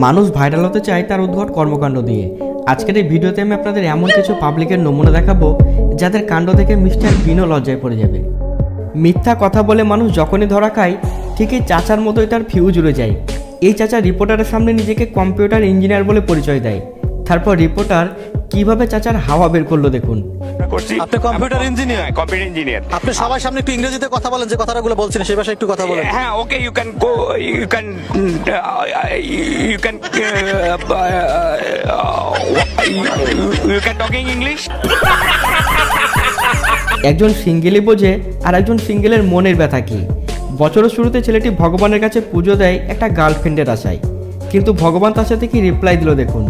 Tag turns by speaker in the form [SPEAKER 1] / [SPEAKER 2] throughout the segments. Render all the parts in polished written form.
[SPEAKER 1] মানুষ ভাইরাল হতে চায় তার উদ্ভট কর্মকাণ্ড দিয়ে। আজকের এই ভিডিওতে আমি আপনাদের এমন কিছু পাবলিকের নমুনা দেখাবো যাদের কাণ্ড দেখে মিস্টার বিনও লজ্জায় পড়ে যাবে। মিথ্যা কথা বলে মানুষ যখনই ধরা খায় ঠিকই চাচার মতোই তার ফিউজ উড়ে যায়। এই চাচা রিপোর্টারের সামনে নিজেকে কম্পিউটার ইঞ্জিনিয়ার বলে পরিচয় দেয়। তারপর রিপোর্টার কিভাবে চাচার হাওয়া বের করলো দেখুন।
[SPEAKER 2] আপনি কম্পিউটার ইঞ্জিনিয়ার?
[SPEAKER 3] Computer engineer.
[SPEAKER 2] আপনি সবার সামনে একটু ইংরেজিতে কথা বলেন, যে কথাগুলো বলছেন সেই ভাষায় একটু কথা বলেন।
[SPEAKER 3] হ্যাঁ, okay, you can go, you can talking English.
[SPEAKER 1] একজন সিঙ্গেলই বোঝে আর একজন সিঙ্গেলের মনের ব্যথা কি। বছরের শুরুতে ছেলেটি ভগবানের কাছে পুজো দেয় একটা গার্লফ্রেন্ডের আশায়, কিন্তু ভগবান তার সাথে কি রিপ্লাই দিল দেখুন।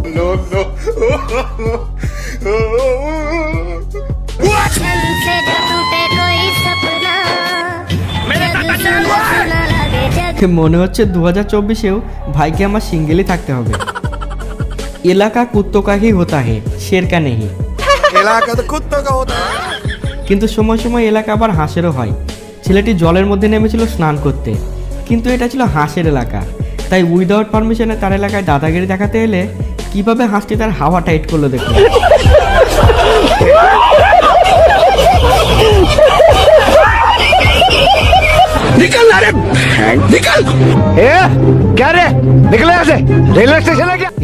[SPEAKER 1] মনে হচ্ছে 2024-এও ভাইকে আমার সিঙ্গেলই থাকতে হবে। এলাকা কুত্তো কা হি হোতা হে, শের কা নেহি।
[SPEAKER 2] এলাকা তো কুত্তো কা হোতা।
[SPEAKER 1] কিন্তু সময় সময় এলাকা আবার হাঁসেরও হয়। ছেলেটি জলের মধ্যে নেমেছিল স্নান করতে, কিন্তু এটা ছিল হাঁসের এলাকা, তাই উইদাউট পারমিশনে তার এলাকায় দাদাগিরি দেখাতে এলে কিভাবে হাঁসটি তার হাওয়া টাইট করলো দেখুন।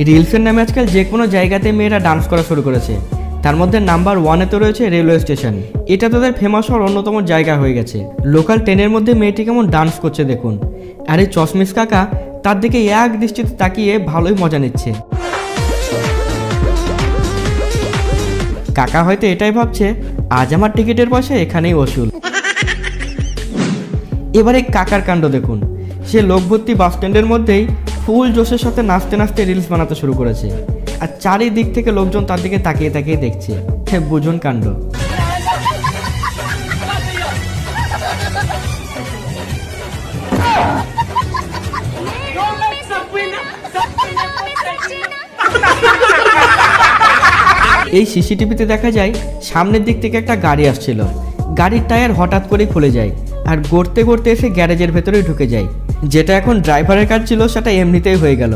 [SPEAKER 1] রিলসের নামে আজকাল যে কোনো জায়গাতে মেয়েরা ডান্স করা শুরু করেছে। তার মধ্যে নাম্বার 1-এ রয়েছে রেলওয়ে স্টেশন। এটা তাদের ফেমাস হওয়ার অন্যতম জায়গা হয়ে গেছে। লোকাল ট্রেনের মধ্যে মেয়েটি কেমন ডান্স করছে দেখুন। আর এই চশমিশ কাকা তার দিকে এক দৃষ্টিতে তাকিয়ে ভালোই মজা নিচ্ছে। কাকা হয়তো এটাই ভাবছে আজ আমার টিকিটের পয়সা এখানেই ওসুল। এবারে কাকার কাণ্ড দেখুন। সে লোকভর্তি বাস স্ট্যান্ডের মধ্যেই ফুল জোশের সাথে নাচতে নাচতে রিলস বানাতে শুরু করেছে, আর চারিদিক থেকে লোকজন তার দিকে তাকিয়ে তাকিয়ে দেখছে। বুঝুন কাণ্ড। এই সিসিটিভিতে দেখা যায় সামনের দিক থেকে একটা গাড়ি আসছিল। গাড়ির টায়ার হঠাৎ করেই খুলে যায় আর গড়তে গড়তে এসে গ্যারেজের ভেতরে ঢুকে যায়। যেটা এখন ড্রাইভারের কাজ ছিল সেটা এমনিতেই হয়ে গেল।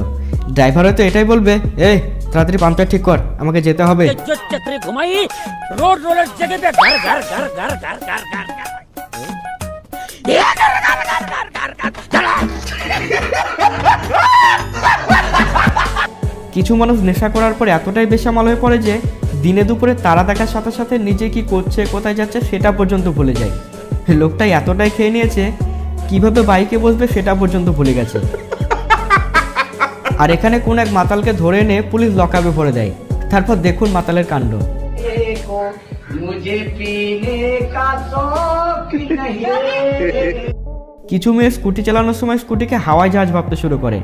[SPEAKER 1] ড্রাইভার হয়তো এটাই বলবে, এই তাড়াতাড়ি পাম্পটা ঠিক কর, আমাকে যেতে হবে। কিছু মানুষ নেশা করার পর এতটাই বেসামাল হয়ে পড়ে যে দিনে দুপুরে তারা দেখার সাথে সাথে নিজে কি করছে কোথায় যাচ্ছে সেটা পর্যন্ত ভুলে যায়। লোকটা এতটাই খেয়ে নিয়েছে কিভাবে বাইকে বসবে সেটা পর্যন্ত ভুলে গেছে। আর এখানে কোন এক মাতালকে ধরে এনে পুলিশ লকআপে ভরে দেয়। তারপর দেখুন মাতালের কাণ্ড। কিছু মেয়ে স্কুটি চালানোর সময় স্কুটিকে হাওয়াই জাহাজ ভাবতে শুরু করে।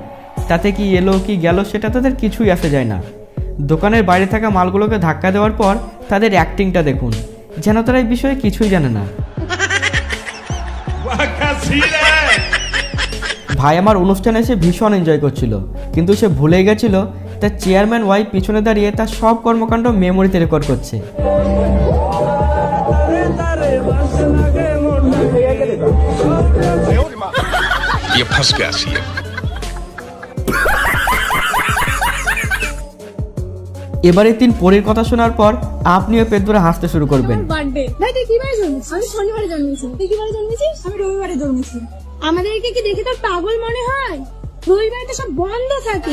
[SPEAKER 1] তাতে কি এলো কি গেল সেটা তাদের কিছুই আসে যায় না। দোকানের বাইরে থাকা মালগুলোকে ধাক্কা দেওয়ার পর তাদের অ্যাক্টিংটা দেখুন, যেন তারা এই বিষয়ে কিছুই জানে না। ভাই আমার অনুষ্ঠানে এসে ভীষণ এনজয় করছিল, কিন্তু সে ভুলে গেছিল তার চেয়ারম্যান ওয়াইফ পিছনে দাঁড়িয়ে তার সব কর্মকাণ্ড মেমোরিতে রেকর্ড করছে। এবারে 3 পরের কথা শোনার পর আপনিও পেট ধরে হাসতে শুরু করবেন।
[SPEAKER 4] আমাদেরকে কি দেখে তোর পাগল মনে হয়? রবিবারে তো সব বন্ধ থাকে।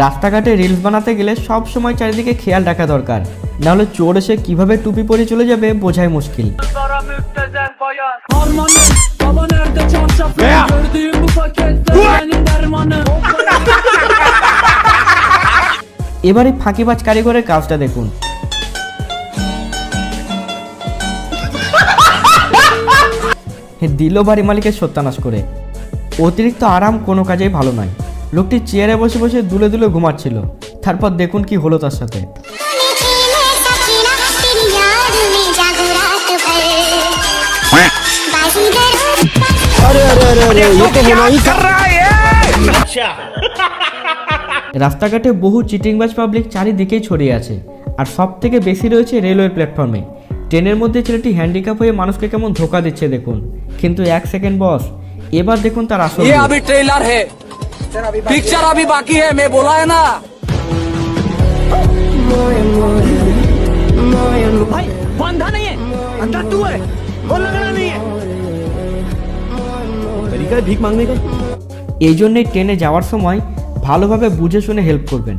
[SPEAKER 1] রাস্তাঘাটে রিলস বানাতে গেলে সব সময় চারিদিকে খেয়াল রাখা দরকার, নাহলে চোর এসে কিভাবে টুপি পরে চলে যাবে বোঝাই মুশকিল। এবারে ফাঁকিবাজ কারিগরের কাজটা দেখুন। দিল বাড়ি মালিকের সত্যানাশ করে। অতিরিক্ত আরাম কোনো কাজেই ভালো নয়। লোকটি চেয়ারে বসে বসে দুলে দুলে ঘুমাচ্ছিল। তারপর দেখুন কি হলো তার সাথে। রাস্তাঘাটে বহু চিটিংবাজ পাবলিক চারিদিকেই ছড়িয়ে আছে, আর সব থেকে বেশি রয়েছে রেলওয়ে প্ল্যাটফর্মে। ট্রেনের মধ্যে ছেলেটি হ্যান্ডিক্যাপ হয়ে মানুষকে কেমন ধোকা দিচ্ছে দেখুন। কিন্তু 1 সেকেন্ড বস, এবার দেখুন তার আসল
[SPEAKER 5] ये
[SPEAKER 1] রূপ।
[SPEAKER 5] अभी ट्रेलर है, पिक्चर अभी बाकी है, मैं बोला है ना। भाई बंधा नहीं है, अंधा तू है, बोल लगना नहीं है। तरीका है भीख मांगने का।
[SPEAKER 1] এই জন্যই ট্রেনে যাওয়ার সময় ভালোভাবে বুঝে শুনে হেল্প করবেন।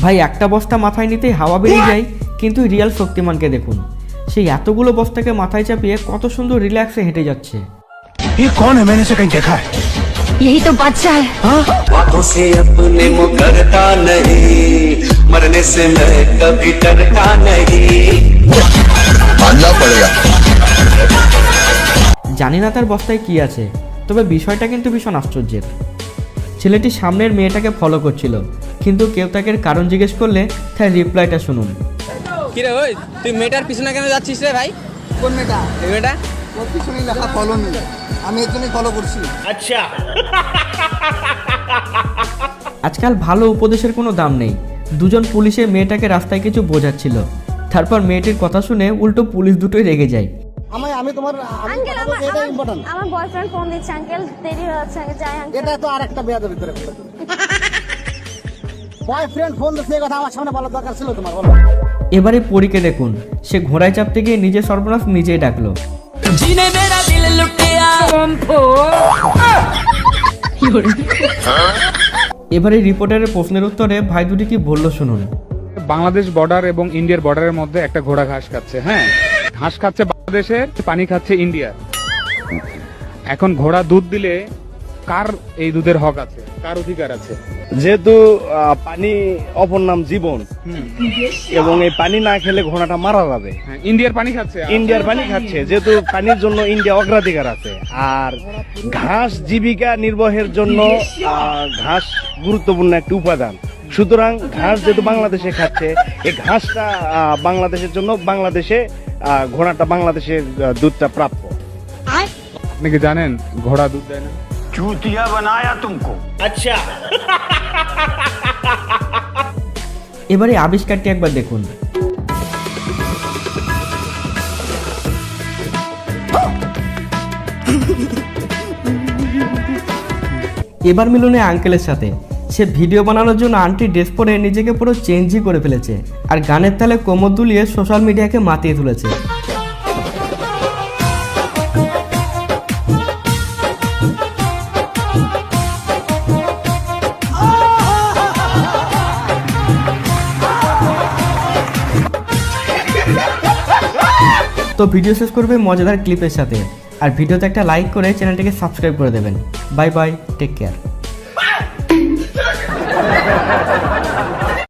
[SPEAKER 1] ভাই একটা বস্তা মাথায় নিতেই হাওয়া বেরিয়ে যায়, কিন্তু রিয়াল শক্তিমানকে দেখুন, সেই এতগুলো বস্তাকে মাথায় চাপিয়ে কত সুন্দর রিল্যাক্সে হেঁটে যাচ্ছে।
[SPEAKER 6] ये कौन है? मैंने इसे कहीं देखा है।
[SPEAKER 4] यही तो बादशाह है।
[SPEAKER 7] बातों से अपने मुकरता नहीं, मरने से मैं कभी डरता नहीं। मानना पड़ेगा।
[SPEAKER 1] জানি না তার বস্তায় কি আছে, তবে বিষয়টা কিন্তু ভীষণ আশ্চর্যের। ছেলেটি সামনের মেয়েটাকে ফলো করছিল, কিন্তু কেউ তাকে কারণ জিজ্ঞেস করলে তার রিপ্লাইটা শুনুন।
[SPEAKER 5] কি রে ওই, তুই মেটার পিছনে কেন যাচ্ছিস রে ভাই? কোন মেটা? এই মেটা
[SPEAKER 8] ওর পিছনেই লেখা ফলো মি, আমি এর জন্যই ফলো করছি।
[SPEAKER 1] আজকাল ভালো উপদেশের কোনো দাম নেই। দুজন পুলিশে মেয়েটাকে রাস্তায় কিছু বোঝাচ্ছিল, তারপর মেয়েটির কথা শুনে উল্টো পুলিশ দুটোই রেগে যায়।
[SPEAKER 8] আমি তোমার
[SPEAKER 4] আঙ্কেল
[SPEAKER 8] এটা ইম্পর্টেন্ট।
[SPEAKER 4] আমার বয়ফ্রেন্ড ফোন দিচ্ছে আঙ্কেল, দেরি হয়ে যাচ্ছে আঙ্কেল, যাই আঙ্কেল।
[SPEAKER 8] এটা তো আরেকটা বেয়াদবি করে ফেলে। বয়ফ্রেন্ড ফোন দিচ্ছে, এই কথা আমার সামনে বলার দরকার ছিল তোমার, বলো।
[SPEAKER 1] এবারে পরীকে দেখুন, সে ঘোড়ায় চাপতে গিয়ে নিজের সর্বনাশ নিজেই ডাকলো।
[SPEAKER 5] जीने मेरा दिल लुटिया।
[SPEAKER 1] এবারে রিপোর্টারের প্রশ্নের উত্তরে ভাই দুটি কি বললো শুনুন।
[SPEAKER 9] বাংলাদেশ বর্ডার এবং ইন্ডিয়ার বর্ডারের মধ্যে একটা ঘোড়া ঘাস খাচ্ছে। হ্যাঁ, ঘাস খাচ্ছে বাংলাদেশের, পানি খাচ্ছে ইন্ডিয়ার। এখন ঘোড়া দুধ দিলে কার এই দুধের হক আছে, কার অধিকার আছে?
[SPEAKER 10] যেহেতু পানি অপর নাম জীবন, এবং এই পানি না খেলে ঘোড়াটা মারা যাবে।
[SPEAKER 9] হ্যাঁ, ইন্ডিয়ার পানি খাচ্ছে,
[SPEAKER 10] ইন্ডিয়ার পানি খাচ্ছে, যেহেতু পানির জন্য ইন্ডিয়া অগ্রাধিকার আছে। আর ঘাস জীবিকা নির্বাহের জন্য ঘাস গুরুত্বপূর্ণ একটি উপাদান। সুতরাং ঘাস যেহেতু বাংলাদেশে খাচ্ছে, এই ঘাসটা বাংলাদেশের জন্য, বাংলাদেশে ঘোড়াটা, বাংলাদেশের দুধটা প্রাপ্য।
[SPEAKER 9] আপনি কি জানেন ঘোড়া দুধ দেয় না?
[SPEAKER 6] चूतिया बनाया तुमको।
[SPEAKER 1] এবারে আবিষ্কারটি একবার দেখুন। এবার মিলনে আঙ্কেলের সাথে, সে ভিডিও বানানোর জন্য আন্টি ড্রেস পরে নিজেকে পুরো চেঞ্জই করে ফেলেছে, আর গানের তালে কোমর দুলিয়ে সোশ্যাল মিডিয়াকে মাতিয়ে তুলেছে। তো ভিডিও শেষ করবে মজাদার ক্লিপের সাথে, আর ভিডিওতে একটা লাইক করে চ্যানেলটিকে সাবস্ক্রাইব করে দেবেন। Bye bye, take care.